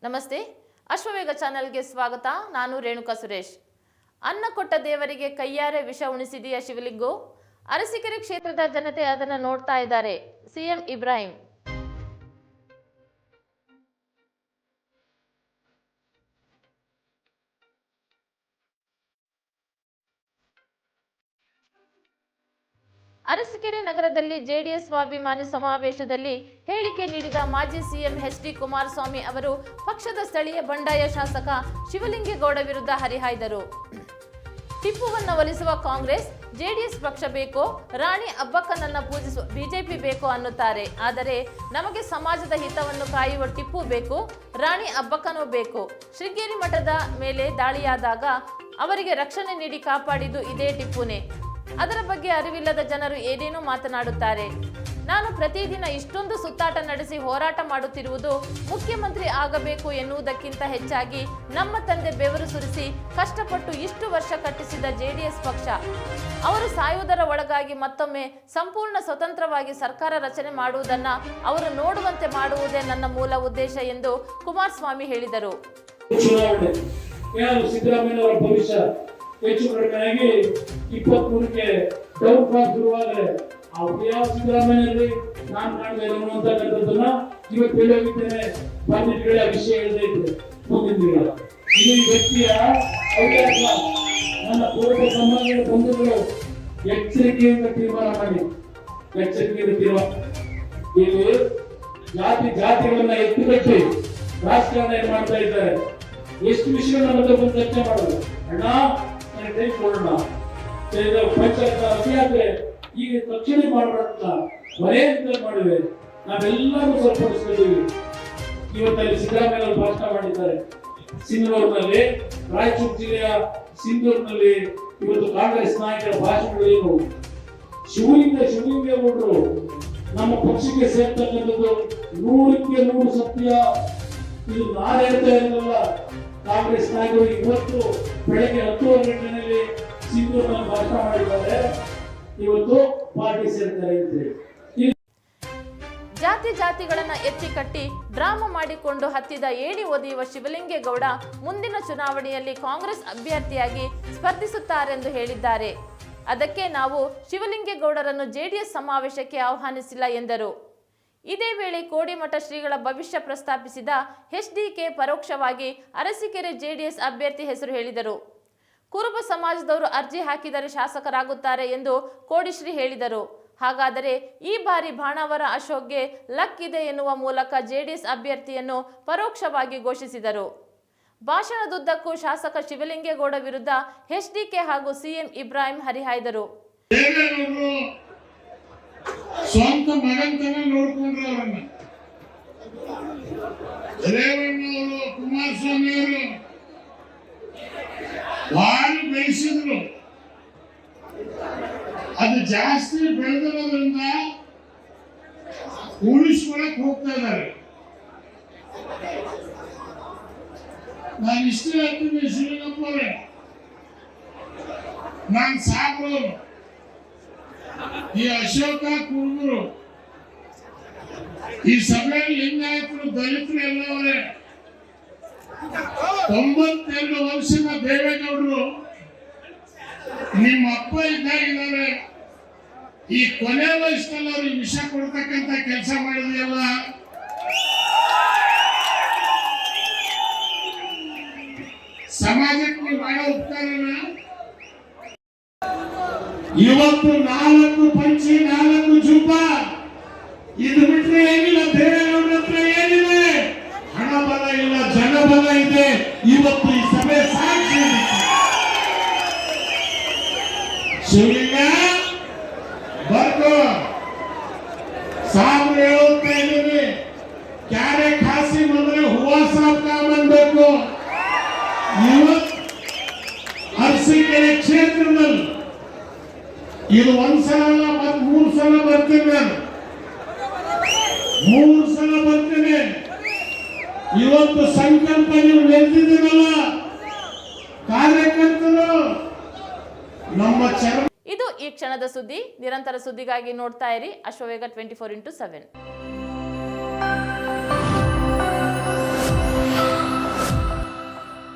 ನಮಸ್ತೆ, ಅಶ್ವವೇಗ ಚಾನೆಲ್ಗೆ ಸ್ವಾಗತ. ನಾನು ರೇಣುಕಾ ಸುರೇಶ್. ಅನ್ನ ಕೊಟ್ಟ ದೇವರಿಗೆ ಕೈಯಾರೆ ವಿಷ ಉಣಿಸಿದೆಯ ಶಿವಲಿಂಗು. ಅರಸೀಕೆರೆ ಕ್ಷೇತ್ರದ ಜನತೆ ಅದನ್ನು ನೋಡ್ತಾ ಇದ್ದಾರೆ. ಸಿಎಂ ಇಬ್ರಾಹಿಂ ಅರಸೀಕೆರೆ ನಗರದಲ್ಲಿ ಜೆಡಿಎಸ್ ಸ್ವಾಭಿಮಾನಿ ಸಮಾವೇಶದಲ್ಲಿ ಹೇಳಿಕೆ ನೀಡಿದ ಮಾಜಿ ಸಿಎಂ ಎಚ್.ಡಿ. ಕುಮಾರಸ್ವಾಮಿ ಅವರು ಪಕ್ಷದ ಸ್ಥಳೀಯ ಬಂಡಾಯ ಶಾಸಕ ಶಿವಲಿಂಗೇಗೌಡ ವಿರುದ್ಧ ಹರಿಹಾಯ್ದರು. ಟಿಪ್ಪುವನ್ನು ಒಲಿಸುವ ಕಾಂಗ್ರೆಸ್, ಜೆಡಿಎಸ್ ಪಕ್ಷ ಬೇಕೋ, ರಾಣಿ ಅಬ್ಬಕ್ಕನನ್ನ ಪೂಜಿಸುವ ಬಿಜೆಪಿ ಬೇಕೋ ಅನ್ನುತ್ತಾರೆ. ಆದರೆ ನಮಗೆ ಸಮಾಜದ ಹಿತವನ್ನು ಕಾಯುವ ಟಿಪ್ಪು ಬೇಕು, ರಾಣಿ ಅಬ್ಬಕ್ಕನೂ ಬೇಕು. ಶೃಂಗೇರಿ ಮಠದ ಮೇಲೆ ದಾಳಿಯಾದಾಗ ಅವರಿಗೆ ರಕ್ಷಣೆ ನೀಡಿ ಕಾಪಾಡಿದ್ದು ಇದೇ ಟಿಪ್ಪುನೇ. ಅದರ ಬಗ್ಗೆ ಅರಿವಿಲ್ಲದ ಜನರು ಏನೇನೋ ಮಾತನಾಡುತ್ತಾರೆ. ನಾನು ಪ್ರತಿದಿನ ಇಷ್ಟೊಂದು ಸುತ್ತಾಟ ನಡೆಸಿ ಹೋರಾಟ ಮಾಡುತ್ತಿರುವುದು ಮುಖ್ಯಮಂತ್ರಿ ಆಗಬೇಕು ಎನ್ನುವುದಕ್ಕಿಂತ ಹೆಚ್ಚಾಗಿ ನಮ್ಮ ತಂದೆ ಬೆವರು ಸುರಿಸಿ ಕಷ್ಟಪಟ್ಟು ಇಷ್ಟು ವರ್ಷ ಕಟ್ಟಿಸಿದ ಜೆಡಿಎಸ್ ಪಕ್ಷ ಅವರು ಸಾಯುವುದರ ಒಳಗಾಗಿ ಮತ್ತೊಮ್ಮೆ ಸಂಪೂರ್ಣ ಸ್ವತಂತ್ರವಾಗಿ ಸರ್ಕಾರ ರಚನೆ ಮಾಡುವುದನ್ನು ಅವರು ನೋಡುವಂತೆ ಮಾಡುವುದೇ ನನ್ನ ಮೂಲ ಉದ್ದೇಶ ಎಂದು ಕುಮಾರಸ್ವಾಮಿ ಹೇಳಿದರು. ಹೆಚ್ಚು ಕಡಿಮೆಯಾಗಿ 23ಕ್ಕೆ ಡೌನ್ ಫಾಲ್ ಶುರುವಾದರೆ ಯಾವ ಸಿದ್ದರಾಮಯ್ಯಲ್ಲಿ ನಾನು ಕಾಣ್ತಾ ಅನ್ನುವಂಥದ್ದನ್ನ ಇವತ್ತು ಹೇಳೋಗಿದ್ದೇನೆ. ಬಂದಿಗಳ ವಿಷಯ ಹೇಳದೇ ಇದ್ರೆ ಮುಂದಿನ ದಿನ ಇದು ಈ ವ್ಯಕ್ತಿಯ ಅವಕಾಶ. ನನ್ನ ಪೂರ್ವ ಸಂಬಂಧಗಳ ಬಂಧುಗಳು ಎಚ್ಚರಿಕೆಯಿಂದ ತೀರ್ಮಾನ ಮಾಡಿ, ಎಚ್ಚರಿಕೆಯಿಂದ ತೀರ್ಮಾನ. ಇಲ್ಲಿ ಜಾತಿಗಳನ್ನ ಎತ್ತುಗಟ್ಟಿ ರಾಜಕಾರಣ ಮಾಡ್ತಾ ಇದ್ದಾರೆ. ಎಷ್ಟು ವಿಷಯ ಬಂದು ಚರ್ಚೆ ಮಾಡೋದು ಅಣ್ಣ ಕೊಡೋಣ. ಪಂಚಾಯತ್ ಅಭಿಯಾತ್ರೆ ಈಗ ತಕ್ಷಣ ಮಾಡೋಣ, ಮರೆಯಂತ ಮಾಡಿವೆ. ನಾವೆಲ್ಲರೂ ಸರಿಪಡಿಸ್ತಿದ್ದೀವಿ. ಇವತ್ತಲ್ಲಿ ಸಿದ್ದರಾಮಯ್ಯ ಭಾಷಣ ಮಾಡಿದ್ದಾರೆ ಸಿಂಧೂರಿನಲ್ಲಿ, ರಾಯಚೂರು ಜಿಲ್ಲೆಯ ಸಿಂಧೂರಿನಲ್ಲಿ. ಇವತ್ತು ಕಾಂಗ್ರೆಸ್ ನಾಯಕರ ಭಾಷಣಗಳೇನು? ಶಿವಲಿಂಗೇಗೌಡರು ನಮ್ಮ ಪಕ್ಷಕ್ಕೆ ಸೇರ್ತಕ್ಕಂಥದ್ದು 100ಕ್ಕೆ 100 ಸತ್ಯ. ಇದು ನಾನು ಹೇಳ್ತಾ ಇರಲಿಲ್ಲ. ಕಾಂಗ್ರೆಸ್ ನಾಯಕರು ಇವತ್ತು ಬೆಳಗ್ಗೆ 10 ಗಂಟೆಯಲ್ಲಿ ಸಿಂಧೂರಿನಲ್ಲಿ ಭಾಷಣ ಮಾಡಿದ್ದಾರೆ. ಇವತ್ತು ಪಾರ್ಟಿ ಸೇರ್ತಾರೆ ಅಂತೇಳಿ ಜಾತಿಗಳನ್ನ ಎತ್ತಿ ಕಟ್ಟಿ ಡ್ರಾಮಾ ಮಾಡಿಕೊಂಡು ಹತ್ತಿದ ಏಣಿ ಒದೆಯುವ ಶಿವಲಿಂಗೇಗೌಡ ಮುಂದಿನ ಚುನಾವಣೆಯಲ್ಲಿ ಕಾಂಗ್ರೆಸ್ ಅಭ್ಯರ್ಥಿಯಾಗಿ ಸ್ಪರ್ಧಿಸುತ್ತಾರೆಂದು ಹೇಳಿದ್ದಾರೆ. ಅದಕ್ಕೆ ನಾವು ಶಿವಲಿಂಗೇಗೌಡರನ್ನು ಜೆಡಿಎಸ್ ಸಮಾವೇಶಕ್ಕೆ ಆಹ್ವಾನಿಸಿಲ್ಲ ಎಂದರು. ಇದೇ ವೇಳೆ ಕೋಡಿಮಠ ಶ್ರೀಗಳ ಭವಿಷ್ಯ ಪ್ರಸ್ತಾಪಿಸಿದ ಎಚ್.ಡಿ.ಕೆ ಪರೋಕ್ಷವಾಗಿ ಅರಸೀಕೆರೆ ಜೆಡಿಎಸ್ ಅಭ್ಯರ್ಥಿ ಹೆಸರು ಹೇಳಿದರು. ಕುರುಬ ಸಮಾಜದವರು ಅರ್ಜಿ ಹಾಕಿದರೆ ಶಾಸಕರಾಗುತ್ತಾರೆ ಎಂದು ಕೋಡಿಶ್ರೀ ಹೇಳಿದರು. ಹಾಗಾದರೆ ಈ ಬಾರಿ ಬಾಣಾವರ ಅಶೋಕ್ಗೆ ಲಕ್ ಇದೆ ಎನ್ನುವ ಮೂಲಕ ಜೆಡಿಎಸ್ ಅಭ್ಯರ್ಥಿಯನ್ನು ಪರೋಕ್ಷವಾಗಿ ಘೋಷಿಸಿದರು. ಭಾಷಣದುದ್ದಕ್ಕೂ ಶಾಸಕ ಶಿವಲಿಂಗೇಗೌಡ ವಿರುದ್ಧ ಎಚ್.ಡಿ.ಕೆ ಹಾಗೂ ಸಿಎಂ ಇಬ್ರಾಹಿಂ ಹರಿಹಾಯ್ದರು. ಸ್ವಂತ ಮಗಂತನ ನೋಡ್ಕೊಂಡ್ರು ಅವರನ್ನ. ರೇವಣ್ಣವರು, ಕುಮಾರಸ್ವಾಮಿ ಅವರು ಭಾಳ ಬೆಳೆಸಿದ್ರು. ಅದು ಜಾಸ್ತಿ ಬೆಳೆದಿರೋದ್ರಿಂದ ಉಳಿಸ್ಕೊಳಕ್ ಹೋಗ್ತಾ ಇದ್ದಾರೆ. ನಾನು ಇಷ್ಟೇ ಹೇಳ್ತೀನಿ, ಶ್ರೀರಂಗಪ್ಪ ಅವರೇ, ನಾನು ಸಾಕು ಈ ಅಶೋಕ ಕುರುಬರು ಈ ಸಭೆಯಲ್ಲಿ ಲಿಂಗಾಯತರು ದಲಿತರು ಎಲ್ಲವರೇ 92 ವರ್ಷದ ದೇವೇಗೌಡರು ನಿಮ್ಮ ಅಪ್ಪ ಇದ್ದಾಗಿದ್ದಾರೆ. ಈ ಕೊನೆ ವಯಸ್ಸಿನಲ್ಲಿ ಅವ್ರಿಗೆ ವಿಷ ಕೊಡ್ತಕ್ಕಂತ ಕೆಲಸ ಮಾಡಿದೆಯಲ್ಲ, ಸಮಾಜಕ್ಕೆ ನೀವು ಮಾಡೋ ಉಪಕಾರನ. ಇವತ್ತು 4 ಪಂಚಿ 4 ಜುಬ್ಬ ಇದು ಬಿಟ್ರೆ ಏನಿಲ್ಲ. ದೇವೇಗೌಡರ ಹತ್ರ ಏನಿದೆ? ಹಣ ಬಲ ಇಲ್ಲ, ಜನಬಲ ಇದೆ. ಇವತ್ತು ಈ ಸಭೆ ಸಾಕ್ಷಿ. ಶಿವಲಿಂಗ ಬರ್ಕೋ ಸಾಬ್ ಹೇಳ್ತಾ ಇದ್ದೀವಿ. ಕ್ಯಾರೆ ಖಾಸಿ ಬಂದ್ರೆ ಹೂವಾ ಸಾಬ್ ಕಾಮನ್ಬೇಕು. ಇವತ್ತು ಅರಸೀಕೆರೆ ಕ್ಷೇತ್ರದಲ್ಲಿ ಇದು 1 ಸಲ ಅಲ್ಲ, 3 ಸಲ ಬರ್ತೀನಿ. ನಾನು 3 ಸಲ ಬರ್ತೀನಿ. ಇವತ್ತು ಸಂಕಲ್ಪ ನೀವು ನೆಲೆಸಿದ್ದೀರಲ್ಲ ಕಾರ್ಯಕರ್ತರು ನಮ್ಮ ಇದು ಈ ಕ್ಷಣದ ಸುದ್ದಿ. ನಿರಂತರ ಸುದ್ದಿಗಾಗಿ ನೋಡ್ತಾ ಇರಿ ಅಶ್ವವೇಗ 24x7.